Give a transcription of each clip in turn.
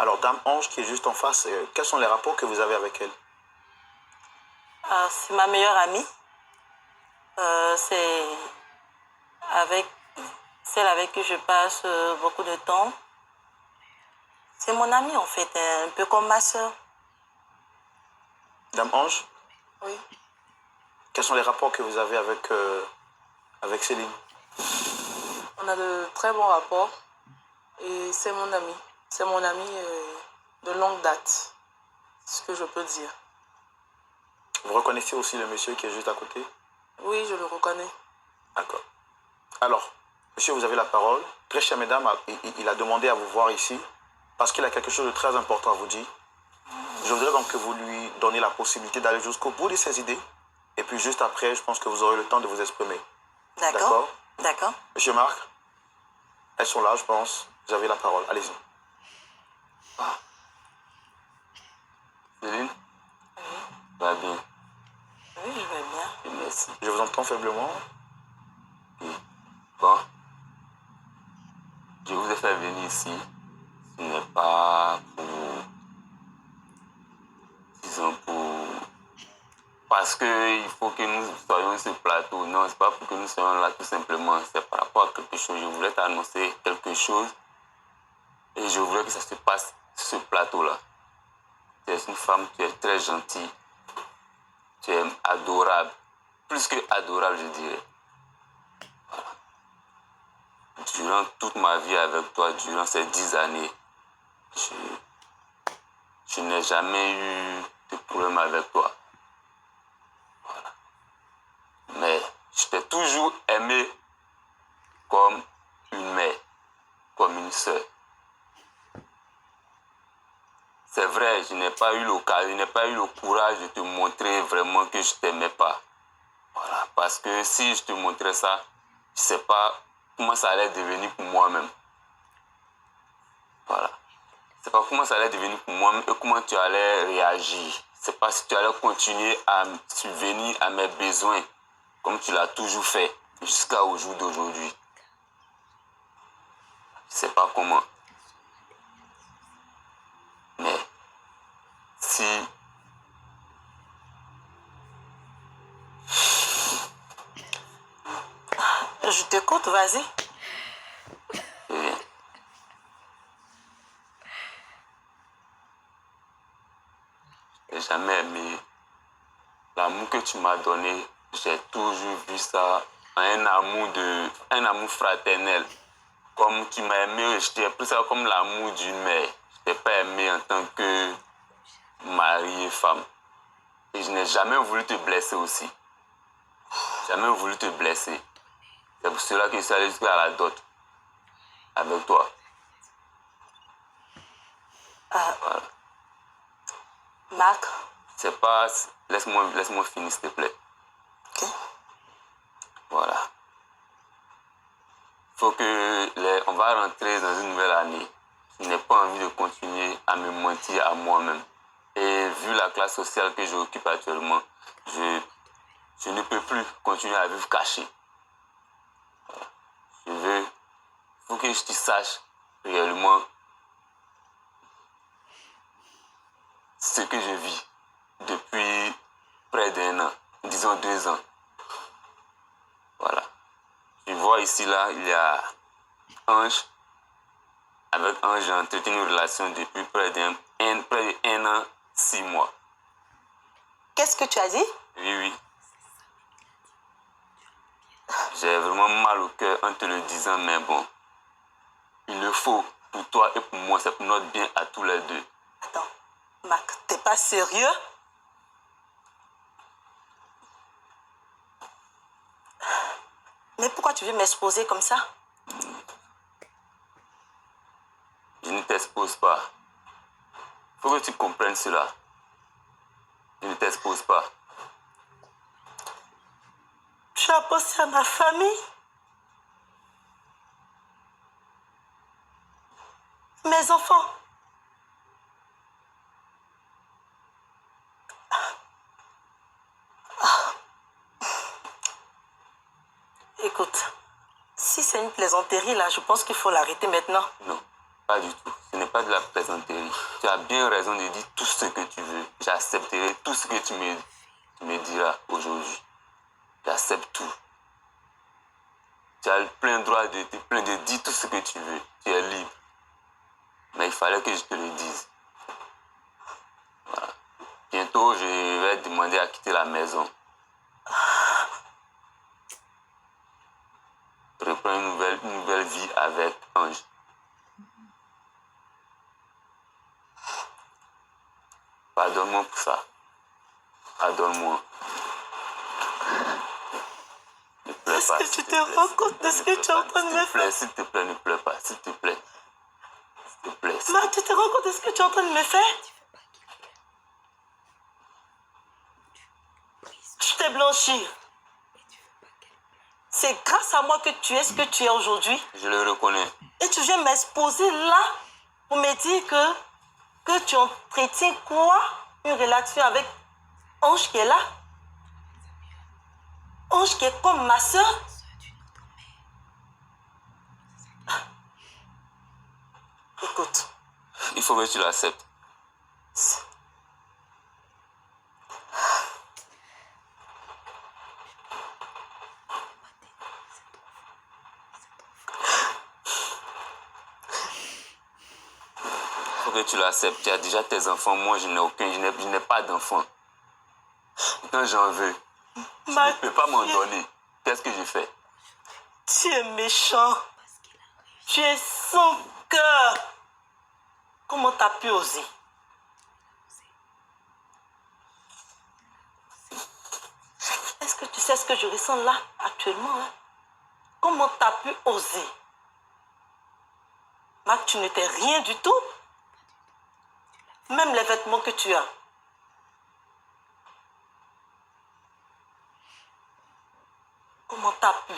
Alors, Dame Ange qui est juste en face, quels sont les rapports que vous avez avec elle? C'est ma meilleure amie. C'est avec celle avec qui je passe beaucoup de temps. C'est mon amie en fait, un peu comme ma soeur. Dame Ange, Oui. quels sont les rapports que vous avez avec Céline? On a de très bons rapports et c'est mon ami. C'est mon ami de longue date, c'est ce que je peux dire. Vous reconnaissez aussi le monsieur qui est juste à côté? Oui, je le reconnais. D'accord. Alors, monsieur, vous avez la parole. Très chère mesdames, il a demandé à vous voir ici parce qu'il a quelque chose de très important à vous dire. Je voudrais donc que vous lui donniez la possibilité d'aller jusqu'au bout de ses idées. Et puis juste après, je pense que vous aurez le temps de vous exprimer. D'accord. D'accord. Monsieur Marc, elles sont là, je pense. Vous avez la parole. Allez-y. Céline, va bien. Oui, je vais bien. Merci. Je vous entends faiblement. Bon, je vous ai fait venir ici. Ce n'est pas pour, disons, parce qu'il faut que nous soyons sur ce plateau. Non, c'est pas pour que nous soyons là tout simplement. C'est par rapport à quelque chose. Je voulais t'annoncer quelque chose et je voulais que ça se passe sur ce plateau-là. Tu es une femme, tu es très gentille, tu es adorable, plus que adorable, je dirais. Voilà. Durant toute ma vie avec toi, durant ces 10 années, je n'ai jamais eu de problème avec toi. Voilà. Mais je t'ai toujours aimé comme une mère, comme une sœur. C'est vrai, je n'ai pas eu l'occasion, je n'ai pas eu le courage de te montrer vraiment que je t'aimais pas. Voilà, parce que si je te montrais ça, je ne sais pas comment ça allait devenir pour moi-même. Voilà. Je ne sais pas comment ça allait devenir pour moi-même et comment tu allais réagir. Je ne sais pas si tu allais continuer à subvenir à mes besoins comme tu l'as toujours fait jusqu'au jour d'aujourd'hui. Je ne sais pas comment. Mais si Je t'écoute, vas-y. je n'ai jamais aimé l'amour que tu m'as donné, j'ai toujours vu ça en un amour fraternel. Comme tu m'as aimé, je t'ai pris ça comme l'amour d'une mère. Je t'ai pas aimé en tant que mari et femme. Et je n'ai jamais voulu te blesser aussi. Jamais voulu te blesser. C'est pour cela que je suis allé jusqu'à la dot avec toi. Voilà. Marc. C'est pas... Laisse-moi finir, s'il te plaît. Ok. Voilà. Faut que on va rentrer dans une nouvelle année. Je n'ai pas envie de continuer à me mentir à moi-même. Et vu la classe sociale que j'occupe actuellement, je ne peux plus continuer à vivre caché. Voilà. Faut que tu saches réellement ce que je vis depuis près d'1 an, disons 2 ans. Voilà. Tu vois ici, là, il y a Ange. Avec Ange, j'ai entretenu une relation depuis près d'1 an, 6 mois. Qu'est-ce que tu as dit? Oui, oui. J'ai vraiment mal au cœur en te le disant, mais bon. Il le faut pour toi et pour moi, c'est pour notre bien à tous les deux. Attends, Marc, t'es pas sérieux? Mais pourquoi tu veux m'exposer comme ça? Je ne t'expose pas. Faut que tu comprennes cela. Je ne t'expose pas. Tu as pensé à ma famille? Mes enfants? Écoute, si c'est une plaisanterie là, je pense qu'il faut l'arrêter maintenant. Non, pas du tout. Ce n'est pas de la plaisanterie. Tu as bien raison de dire tout ce que tu veux. J'accepterai tout ce que tu me diras aujourd'hui. J'accepte tout. Tu as le plein droit de dire tout ce que tu veux. Tu es libre. Mais il fallait que je te le dise. Voilà. Bientôt, je vais demander à quitter la maison. Reprendre une nouvelle vie avec Ange. Pardonne-moi pour ça. Pardonne-moi. Ne pleure Est-ce pas. que tu te rends compte de ce que tu es en train de me faire? S'il te plaît, ne pleure pas. S'il te plaît. S'il te plaît. Marc, tu te rends compte de ce que tu es en train de me faire? Je t'ai blanchi. C'est grâce à moi que tu es ce que tu es aujourd'hui. Je le reconnais. Et tu viens m'exposer là pour me dire que tu entretiens quoi? Une relation avec Ange qui est là? Ange qui est comme ma soeur? Écoute. Il faut que tu l'acceptes. Il faut que tu l'acceptes. Tu as déjà tes enfants. Moi, je n'ai pas d'enfants. Quand j'en veux, tu ne peux pas m'en donner. Qu'est-ce que je fais? Tu es méchant. Tu es sans cœur. Comment t'as pu oser? Est-ce que tu sais ce que je ressens là, actuellement là? Comment t'as pu oser? Marc, tu n'étais rien du tout. Même les vêtements que tu as. Comment t'as pu?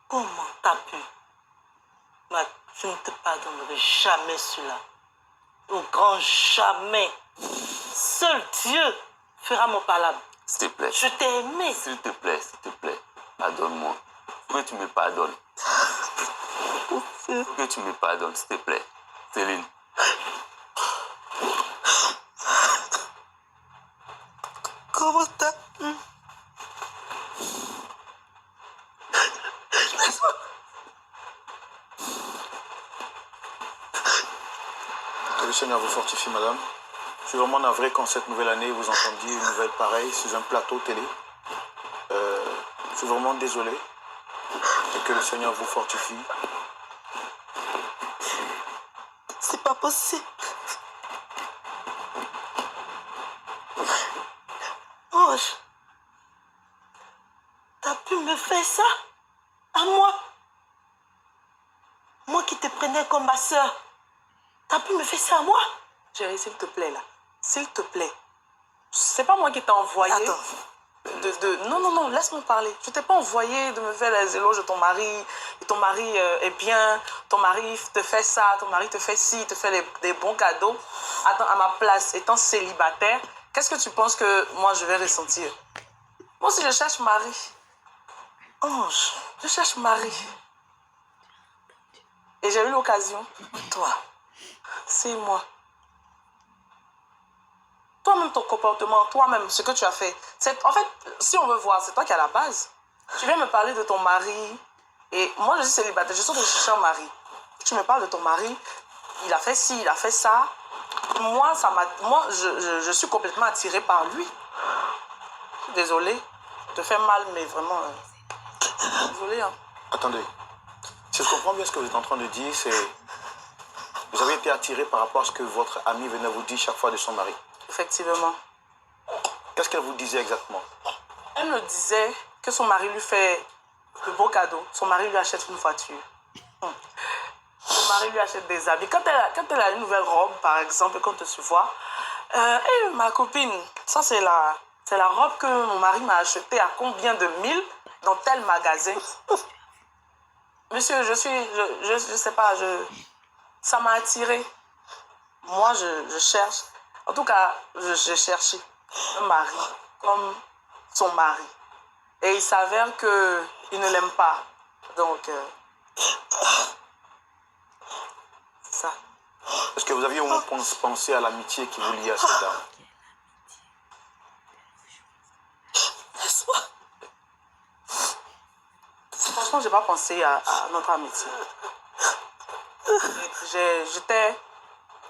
Comment t'as pu? Marc, je ne te pardonnerai jamais cela. Au grand jamais. Seul Dieu fera mon palabre. S'il te plaît. Je t'ai aimé. S'il te plaît, pardonne-moi. Il faut que tu me pardonnes. Il faut que tu me pardonnes, s'il te plaît. Céline. Comment t'as pu? Que le Seigneur vous fortifie, madame. Je suis vraiment navré qu'en cette nouvelle année, vous entendiez une nouvelle pareille sur un plateau télé. Je suis vraiment désolé. Et que le Seigneur vous fortifie. C'est pas possible. Ange, t'as pu me faire ça? À moi? Moi qui te prenais comme ma soeur. T'as pu me faire ça à moi? Chérie, s'il te plaît, là. S'il te plaît. C'est pas moi qui t'ai envoyé. Attends. Non, laisse-moi parler. Je t'ai pas envoyé de me faire les éloges de ton mari. Et ton mari est bien. Ton mari te fait ça. Ton mari te fait ci. Te fait des bons cadeaux. Attends, à ma place, étant célibataire, qu'est-ce que tu penses que moi je vais ressentir? Moi aussi, je cherche mari. Ange, Je cherche mari. Et j'ai eu l'occasion. toi, C'est moi. Toi-même, ton comportement, toi-même, ce que tu as fait. En fait, si on veut voir, c'est toi qui es à la base. Tu viens me parler de ton mari. Et moi, je suis célibataire. Je suis en train de chercher un mari. Tu me parles de ton mari. Il a fait ci, il a fait ça. Moi, je suis complètement attirée par lui. Désolée. Je te fais mal, mais vraiment... Désolée, hein. Attendez. Si je comprends bien ce que vous êtes en train de dire, c'est... Vous avez été attiré par rapport à ce que votre amie venait vous dire chaque fois de son mari. Effectivement. Qu'est-ce qu'elle vous disait exactement? Elle me disait que son mari lui fait de beaux cadeaux. Son mari lui achète une voiture. Son mari lui achète des habits. Quand elle a une nouvelle robe, par exemple, quand on se voit, hey, ma copine, ça c'est la robe que mon mari m'a achetée à combien de mille dans tel magasin. Monsieur, je sais pas, ça m'a attiré. Moi, je cherche. En tout cas, j'ai cherché un mari comme son mari. Et il s'avère qu'il ne l'aime pas. Donc, c'est ça. Est-ce que vous aviez au moins pensé à l'amitié qui vous liait à cette dame? Laisse-moi. Franchement, j'ai pas pensé à notre amitié. J'étais...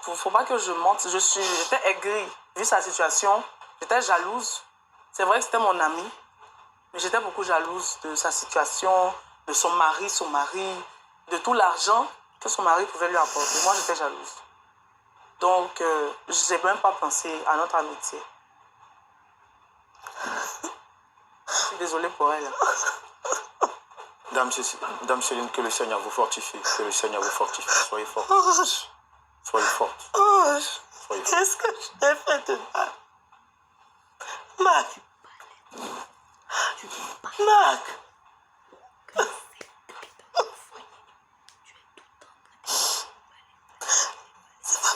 Faut pas que je mente. J'étais aigrie. Vu sa situation, j'étais jalouse. C'est vrai que c'était mon ami, mais j'étais beaucoup jalouse de sa situation, de son mari, de tout l'argent que son mari pouvait lui apporter. Moi, j'étais jalouse. Donc, je n'ai même pas pensé à notre amitié. Je suis désolée pour elle. Dame Céline, que le Seigneur vous fortifie. Que le Seigneur vous fortifie. Soyez forte. Ange, Soyez forte. Ange, Soyez forte. qu'est-ce que je t'ai fait de mal? Marc. Marc.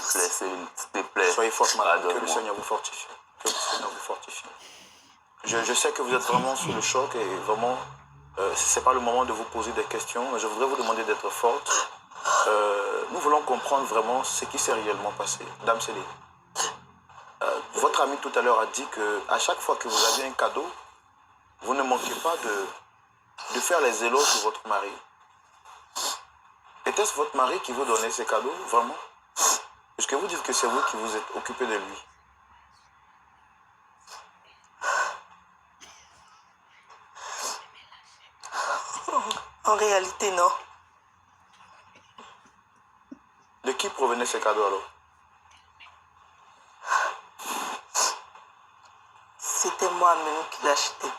S'il te plaît. Soyez forte, madame. Que le Pardonne-moi. Seigneur vous fortifie. Que le Seigneur vous fortifie. Je sais que vous êtes vraiment sous le choc et vraiment, ce n'est pas le moment de vous poser des questions. Je voudrais vous demander d'être forte. Nous voulons comprendre vraiment ce qui s'est réellement passé. Dame Céline, votre ami tout à l'heure a dit qu'à chaque fois que vous avez un cadeau, vous ne manquez pas de faire les éloges de votre mari. Était-ce votre mari qui vous donnait ces cadeaux, vraiment? Puisque vous dites que c'est vous qui vous êtes occupé de lui. En réalité, non. De qui provenaient ces cadeaux alors? C'était moi-même qui l'achetais.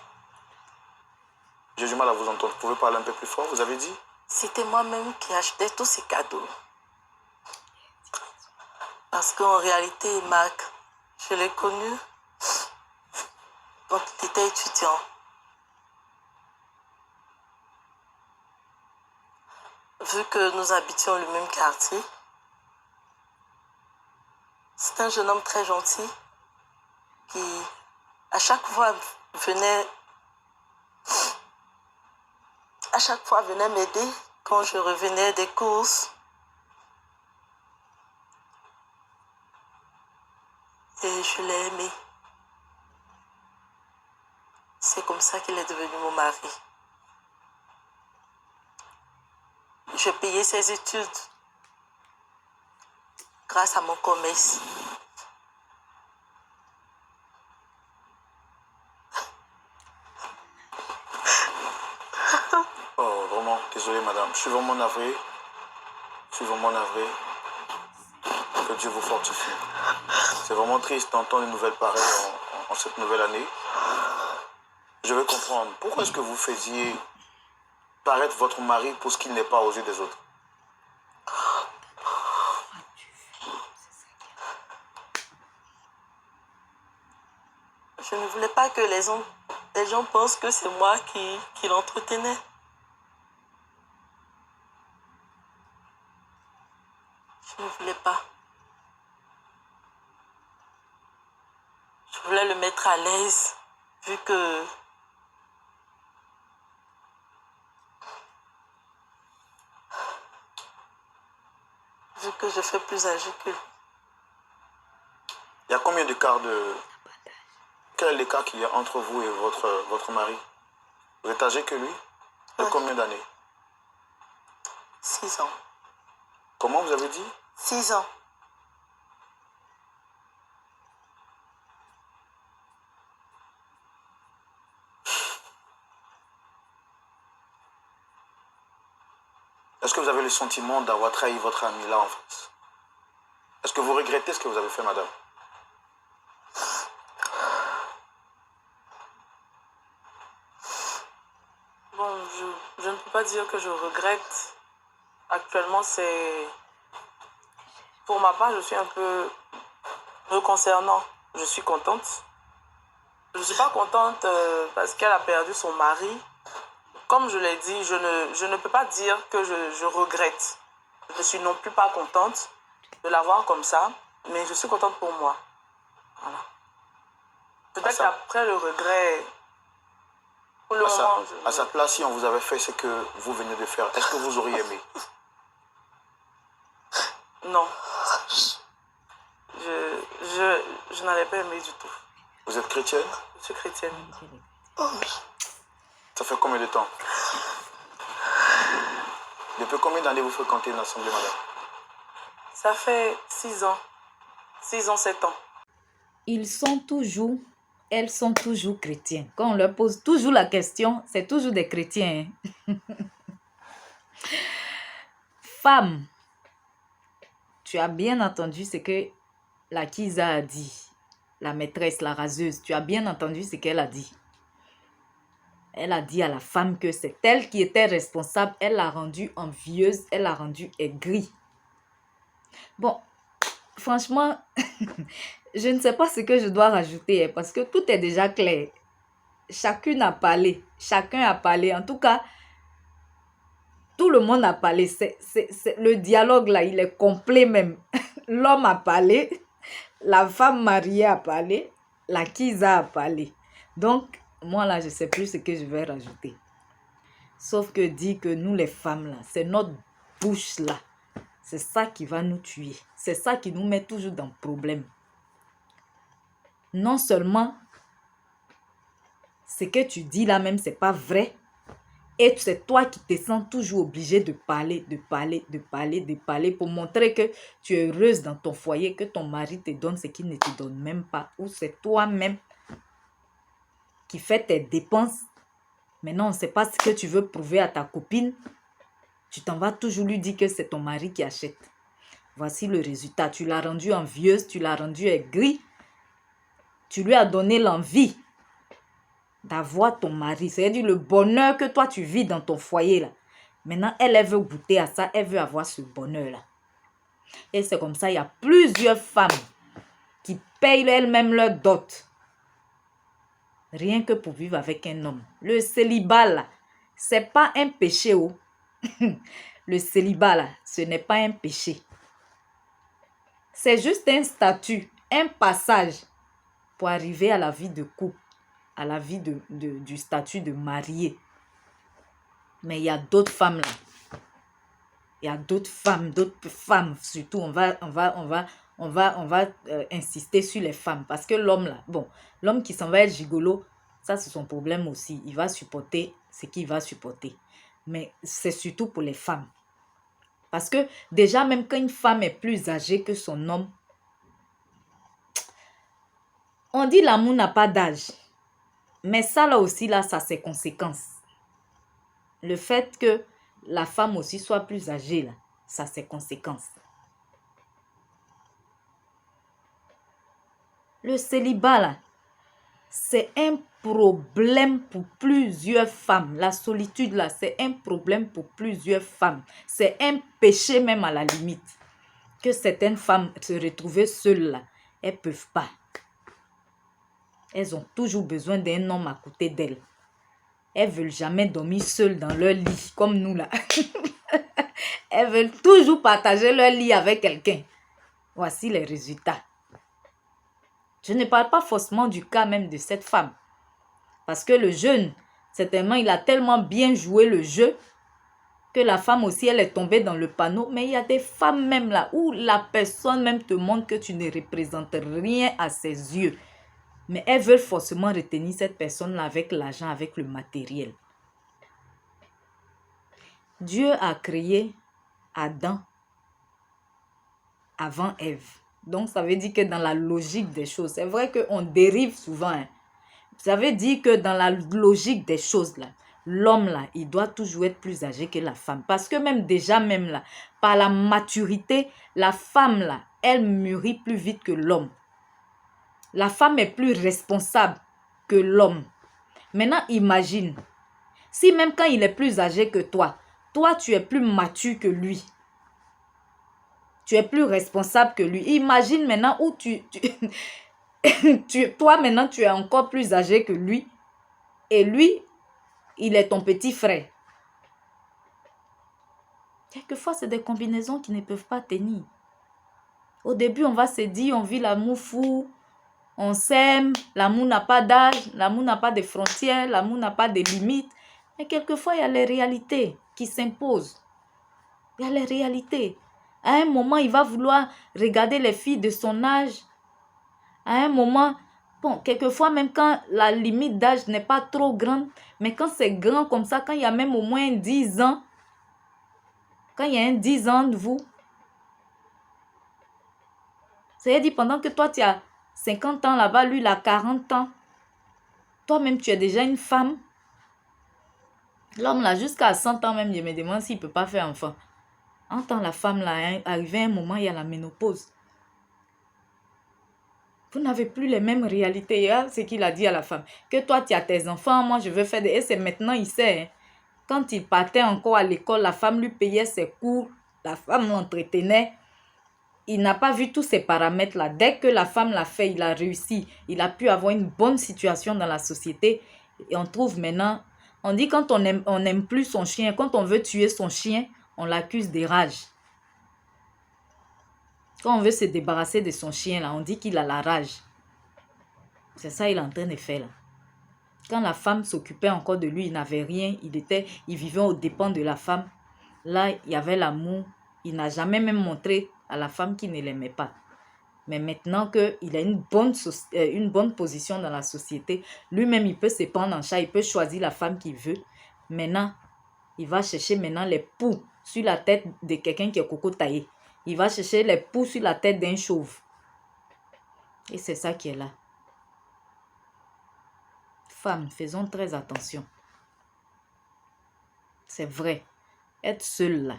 J'ai du mal à vous entendre. Vous pouvez parler un peu plus fort, vous avez dit? C'était moi-même qui achetais tous ces cadeaux. Parce qu'en réalité, Marc, je l'ai connu quand il était étudiant. Vu que nous habitions le même quartier, c'est un jeune homme très gentil qui, à chaque fois, venait m'aider quand je revenais des courses. Et je l'ai aimé. C'est comme ça qu'il est devenu mon mari. Je payais ses études grâce à mon commerce. Oh, vraiment, désolé madame. Je suis vraiment navré. Je suis vraiment navré. Que Dieu vous fortifie. C'est vraiment triste d'entendre une nouvelle pareille en cette nouvelle année. Je veux comprendre. Pourquoi est-ce que vous faisiez paraître votre mari pour ce qu'il n'est pas aux yeux des autres? Je ne voulais pas que les gens pensent que c'est moi qui l'entretenais. Je ne voulais pas. Je voulais le mettre à l'aise, vu que je fais plus âgé que lui. Il y a combien d'écart Quel est l'écart qu'il y a entre vous et votre mari? Vous êtes âgé que lui? De Ouais. combien d'années? 6 ans. Comment vous avez dit? 6 ans. Est-ce que vous avez le sentiment d'avoir trahi votre ami là en face? Est-ce que vous regrettez ce que vous avez fait, madame? Bon, je ne peux pas dire que je regrette. Actuellement, c'est... Pour ma part, je suis un peu... Me concernant, je suis contente. Je ne suis pas contente parce qu'elle a perdu son mari. Comme je l'ai dit, je ne peux pas dire que je regrette. Je ne suis non plus pas contente de la voir comme ça, mais je suis contente pour moi. Voilà. Peut-être qu'après le regret, pour le moment... À sa place, si on vous avait fait ce que vous venez de faire, est-ce que vous auriez aimé? Non. Je n'allais pas aimer du tout. Vous êtes chrétienne? Je suis chrétienne. Ça fait combien de temps? Depuis combien d'années vous fréquentez une assemblée, madame? Ça fait 6 ans. 6 ans, 7 ans. Elles sont toujours chrétiens. Quand on leur pose toujours la question, c'est toujours des chrétiens. Femme, tu as bien entendu ce que la Kiza a dit. La maîtresse, la raseuse, tu as bien entendu ce qu'elle a dit. Elle a dit à la femme que c'est elle qui était responsable. Elle l'a rendue envieuse, elle l'a rendue aigrie. Bon, franchement, je ne sais pas ce que je dois rajouter parce que tout est déjà clair. Chacune a parlé, chacun a parlé. En tout cas, tout le monde a parlé. Le dialogue là, il est complet même. L'homme a parlé, la femme mariée a parlé, la Kiza a parlé. Donc, moi là, je ne sais plus ce que je vais rajouter. Sauf que dit que nous les femmes là, c'est notre bouche là. C'est ça qui va nous tuer. C'est ça qui nous met toujours dans le problème. Non seulement ce que tu dis là même, c'est pas vrai. Et c'est toi qui te sens toujours obligé de parler pour montrer que tu es heureuse dans ton foyer, que ton mari te donne ce qu'il ne te donne même pas. Ou c'est toi-même qui fais tes dépenses. Maintenant, on ne sait pas ce que tu veux prouver à ta copine. Tu t'en vas toujours lui dire que c'est ton mari qui achète. Voici le résultat. Tu l'as rendue envieuse, tu l'as rendue aigrie. Tu lui as donné l'envie d'avoir ton mari. C'est-à-dire le bonheur que toi tu vis dans ton foyer là. Maintenant, elle veut goûter à ça. Elle veut avoir ce bonheur là. Et c'est comme ça, il y a plusieurs femmes qui payent elles-mêmes leur dot. Rien que pour vivre avec un homme. Le célibat là, c'est pas un péché. Oh. Le célibat là, ce n'est pas un péché. C'est juste un statut, un passage pour arriver à la vie de couple, à la vie du statut de marié. Mais il y a d'autres femmes là. Il y a d'autres femmes surtout. On va insister sur les femmes. Parce que l'homme là, bon, l'homme qui s'en va être gigolo, ça c'est son problème aussi. Il va supporter ce qu'il va supporter. Mais c'est surtout pour les femmes. Parce que déjà, même quand une femme est plus âgée que son homme, on dit l'amour n'a pas d'âge. Mais ça là aussi, là, ça a ses conséquences. Le fait que la femme aussi soit plus âgée, là, ça a ses conséquences. Le célibat, là, c'est un problème pour plusieurs femmes. La solitude, là, c'est un problème pour plusieurs femmes. C'est un péché même à la limite. Que certaines femmes se retrouver seules, là, elles ne peuvent pas. Elles ont toujours besoin d'un homme à côté d'elles. Elles ne veulent jamais dormir seules dans leur lit, comme nous, là. Elles veulent toujours partager leur lit avec quelqu'un. Voici les résultats. Je ne parle pas forcément du cas même de cette femme. Parce que le jeune, certainement, il a tellement bien joué le jeu que la femme aussi, elle est tombée dans le panneau. Mais il y a des femmes même là où la personne même te montre que tu ne représentes rien à ses yeux. Mais elles veulent forcément retenir cette personne-là avec l'argent, avec le matériel. Dieu a créé Adam avant Ève. Donc, ça veut dire que dans la logique des choses, c'est vrai qu'on dérive souvent. Hein. Ça veut dire que dans la logique des choses, là, l'homme, là, il doit toujours être plus âgé que la femme. Parce que même déjà, même là, par la maturité, la femme, là, elle mûrit plus vite que l'homme. La femme est plus responsable que l'homme. Maintenant, imagine, si même quand il est plus âgé que toi, tu es plus mature que lui. Tu es plus responsable que lui. Imagine maintenant où toi maintenant, tu es encore plus âgé que lui. Et lui, il est ton petit frère. Quelquefois, c'est des combinaisons qui ne peuvent pas tenir. Au début, on va se dire, on vit l'amour fou. On s'aime, l'amour n'a pas d'âge, l'amour n'a pas de frontières, l'amour n'a pas de limites. Mais quelquefois, il y a les réalités qui s'imposent. Il y a les réalités. À un moment, il va vouloir regarder les filles de son âge. À un moment, bon, quelquefois, même quand la limite d'âge n'est pas trop grande, mais quand c'est grand comme ça, quand il y a même au moins 10 ans, quand il y a un 10 ans de vous, c'est-à-dire pendant que toi, tu as 50 ans là-bas, lui, il a 40 ans. Toi-même, tu es déjà une femme. L'homme, là, jusqu'à 100 ans même, je me demande s'il ne peut pas faire enfant. En tant la femme, là, arrivé à un moment, il y a la ménopause. Vous n'avez plus les mêmes réalités. Hein, ce qu'il a dit à la femme. Que toi, tu as tes enfants, moi, je veux faire des... Et c'est maintenant, il sait. Hein. Quand il partait encore à l'école, la femme lui payait ses cours. La femme l'entretenait. Il n'a pas vu tous ces paramètres-là. Dès que la femme l'a fait, il a réussi. Il a pu avoir une bonne situation dans la société. Et on trouve maintenant... On dit quand on n'aime plus son chien, quand on veut tuer son chien, on l'accuse des rages. Quand on veut se débarrasser de son chien, là, on dit qu'il a la rage. C'est ça qu'il est en train de faire là. Quand la femme s'occupait encore de lui, il n'avait rien. Il vivait aux dépens de la femme. Là, il y avait l'amour. Il n'a jamais même montré à la femme qu'il ne l'aimait pas. Mais maintenant qu'il a une bonne position dans la société, lui-même, il peut se prendre en charge, il peut choisir la femme qu'il veut. Maintenant, il va chercher maintenant les poux sur la tête de quelqu'un qui est coco taillé. Il va chercher les poux sur la tête d'un chauve. Et c'est ça qui est là. Femmes, faisons très attention. C'est vrai, être seule là,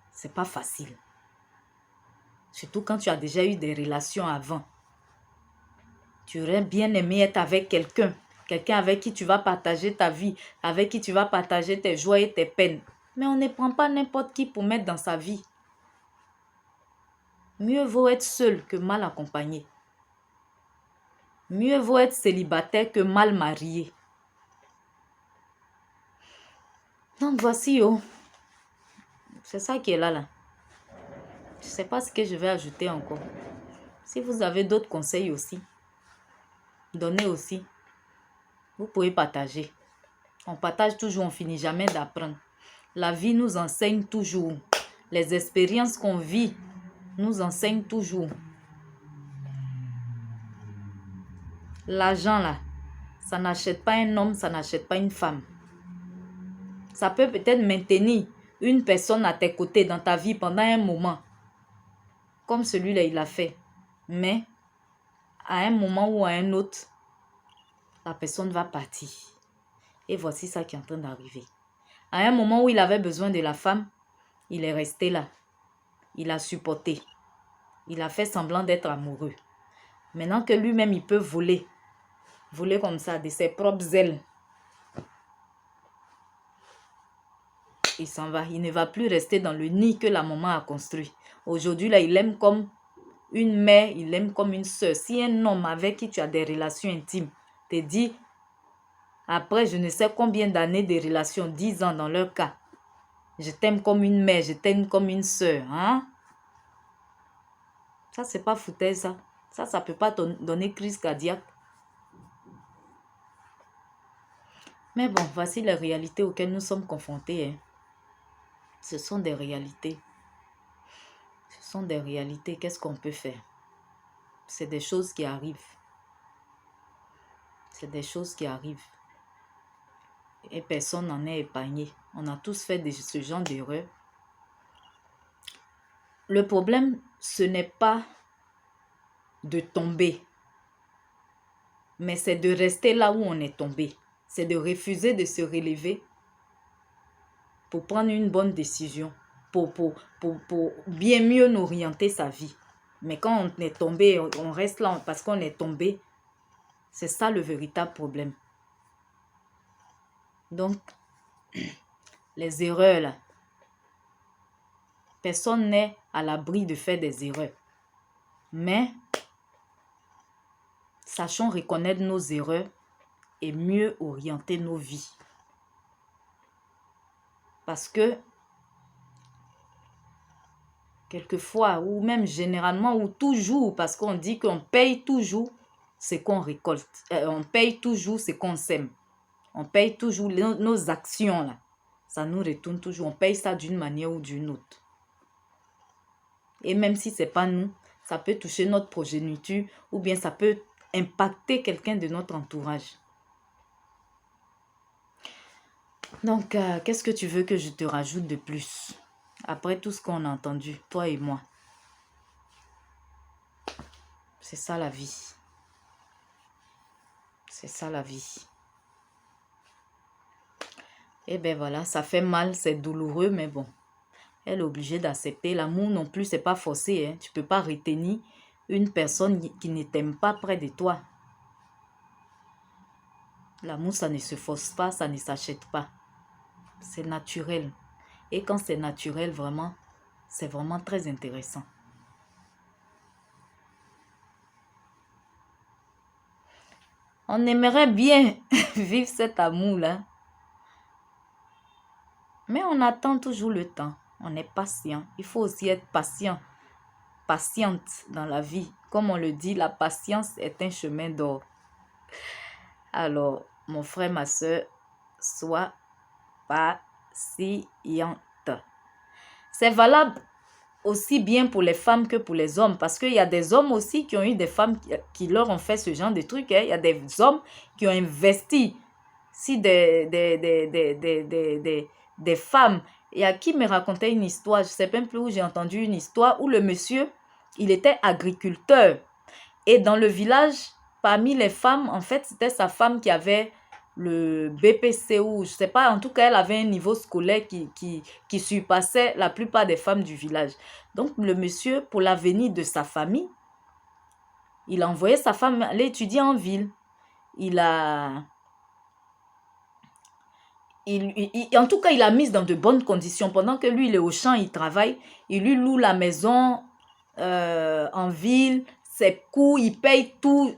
c'est pas facile. Surtout quand tu as déjà eu des relations avant. Tu aurais bien aimé être avec quelqu'un. Quelqu'un avec qui tu vas partager ta vie. Avec qui tu vas partager tes joies et tes peines. Mais on ne prend pas n'importe qui pour mettre dans sa vie. Mieux vaut être seul que mal accompagné. Mieux vaut être célibataire que mal marié. Donc voici, oh. C'est ça qui est là. Je ne sais pas ce que je vais ajouter encore. Si vous avez d'autres conseils aussi, donnez aussi. Vous pouvez partager. On partage toujours, on ne finit jamais d'apprendre. La vie nous enseigne toujours. Les expériences qu'on vit nous enseignent toujours. L'argent là, ça n'achète pas un homme, ça n'achète pas une femme. Ça peut peut-être maintenir une personne à tes côtés dans ta vie pendant un moment. Comme celui-là, il l'a fait. Mais, à un moment ou à un autre, la personne va partir. Et voici ça qui est en train d'arriver. À un moment où il avait besoin de la femme, il est resté là. Il a supporté. Il a fait semblant d'être amoureux. Maintenant que lui-même, il peut voler. Voler comme ça, de ses propres ailes. Il s'en va. Il ne va plus rester dans le nid que la maman a construit. Aujourd'hui, là, il aime comme une mère, il aime comme une soeur. Si un homme avec qui tu as des relations intimes te dit, après je ne sais combien d'années de relations, 10 ans dans leur cas, je t'aime comme une mère, je t'aime comme une soeur. Hein? Ça, c'est pas foutaise, ça. Ça ne peut pas donner crise cardiaque. Mais bon, voici les réalités auxquelles nous sommes confrontés. Hein. Ce sont des réalités. Ce sont des réalités. Qu'est-ce qu'on peut faire? C'est des choses qui arrivent. C'est des choses qui arrivent. Et personne n'en est épargné. On a tous fait ce genre d'erreur. Le problème, ce n'est pas de tomber. Mais c'est de rester là où on est tombé. C'est de refuser de se relever pour prendre une bonne décision. Pour bien mieux nous orienter sa vie. Mais quand on est tombé, on reste là parce qu'on est tombé. C'est ça le véritable problème. Donc, les erreurs là. Personne n'est à l'abri de faire des erreurs. Mais, sachons reconnaître nos erreurs et mieux orienter nos vies. Parce que, quelquefois, ou même généralement, ou toujours, parce qu'on dit qu'on paye toujours ce qu'on récolte. On paye toujours ce qu'on sème. On paye toujours nos actions, là. Ça nous retourne toujours. On paye ça d'une manière ou d'une autre. Et même si ce n'est pas nous, ça peut toucher notre progéniture ou bien ça peut impacter quelqu'un de notre entourage. Donc, qu'est-ce que tu veux que je te rajoute de plus? Après tout ce qu'on a entendu, toi et moi. C'est ça la vie. C'est ça la vie. Et bien voilà, ça fait mal, c'est douloureux, mais bon. Elle est obligée d'accepter. L'amour non plus, c'est pas forcé. Hein. Tu ne peux pas retenir une personne qui ne t'aime pas près de toi. L'amour, ça ne se force pas, ça ne s'achète pas. C'est naturel. Et quand c'est naturel, vraiment, c'est vraiment très intéressant. On aimerait bien vivre cet amour-là. Mais on attend toujours le temps. On est patient. Il faut aussi être patient. Patiente dans la vie. Comme on le dit, la patience est un chemin d'or. Alors, mon frère, ma soeur, sois patiente. C'est valable aussi bien pour les femmes que pour les hommes. Parce qu'il y a des hommes aussi qui ont eu des femmes qui leur ont fait ce genre de trucs. Hein. Il y a des hommes qui ont investi. Si des femmes. Il y a qui me racontait une histoire. Je ne sais même plus où j'ai entendu une histoire où le monsieur, il était agriculteur. Et dans le village, parmi les femmes, en fait, c'était sa femme qui avait le BPC ou je ne sais pas, en tout cas, elle avait un niveau scolaire qui surpassait la plupart des femmes du village. Donc, le monsieur, pour l'avenir de sa famille, il a envoyé sa femme aller étudier en ville. En tout cas, il l'a mise dans de bonnes conditions. Pendant que lui, il est au champ, il travaille, il lui loue la maison en ville, ses coûts, il paye tout.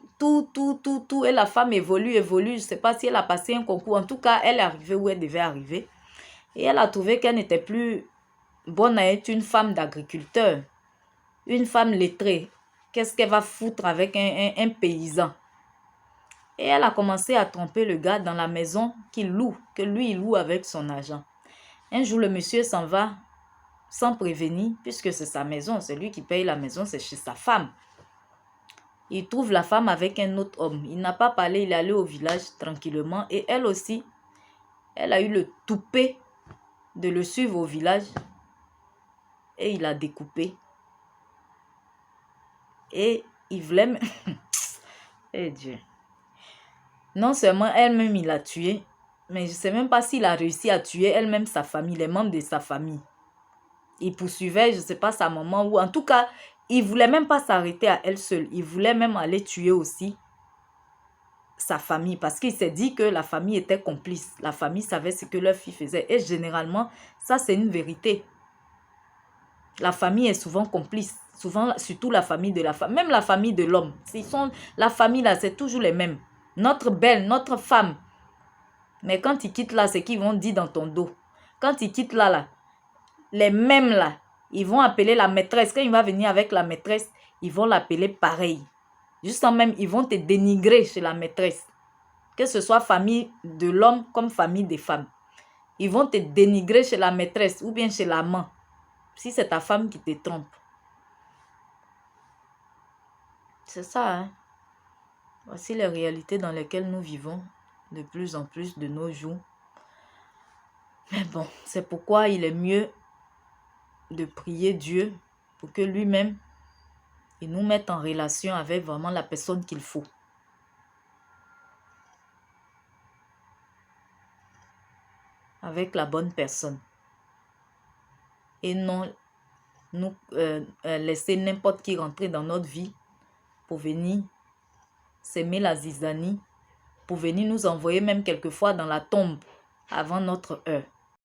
Et la femme évolue. Je ne sais pas si elle a passé un concours. En tout cas, elle est arrivée où elle devait arriver. Et elle a trouvé qu'elle n'était plus bonne à être une femme d'agriculteur. Une femme lettrée. Qu'est-ce qu'elle va foutre avec un paysan? Et elle a commencé à tromper le gars dans la maison qu'il loue, que lui, il loue avec son argent. Un jour, le monsieur s'en va sans prévenir, puisque c'est sa maison, c'est lui qui paye la maison, c'est chez sa femme. Il trouve la femme avec un autre homme. Il n'a pas parlé, il est allé au village tranquillement. Et elle aussi, elle a eu le toupet de le suivre au village. Et il a découpé. Et il voulait... Eh Dieu. Non seulement elle-même, il l'a tué, mais je ne sais même pas s'il a réussi à tuer elle-même sa famille, les membres de sa famille. Il poursuivait, je ne sais pas, sa maman ou... En tout cas, il ne voulait même pas s'arrêter à elle seule. Il voulait même aller tuer aussi sa famille parce qu'il s'est dit que la famille était complice. La famille savait ce que leur fille faisait. Et généralement, ça, c'est une vérité. La famille est souvent complice. Souvent, surtout la famille de la femme. Même la famille de l'homme. La famille, là, c'est toujours les mêmes. Notre belle, notre femme. Mais quand ils quittent là, c'est qu'ils vont dire dans ton dos. Quand ils quittent là, les mêmes là, ils vont appeler la maîtresse. Quand il va venir avec la maîtresse, ils vont l'appeler pareil. Juste en même, ils vont te dénigrer chez la maîtresse. Que ce soit famille de l'homme comme famille des femmes. Ils vont te dénigrer chez la maîtresse ou bien chez l'amant. Si c'est ta femme qui te trompe. C'est ça, hein. Voici les réalités dans lesquelles nous vivons de plus en plus de nos jours. Mais bon, c'est pourquoi il est mieux de prier Dieu pour que lui-même, il nous mette en relation avec vraiment la personne qu'il faut. Avec la bonne personne. Et non nous laisser n'importe qui rentrer dans notre vie pour venir s'aimer la zizanie, pour venir nous envoyer même quelquefois dans la tombe avant notre heure.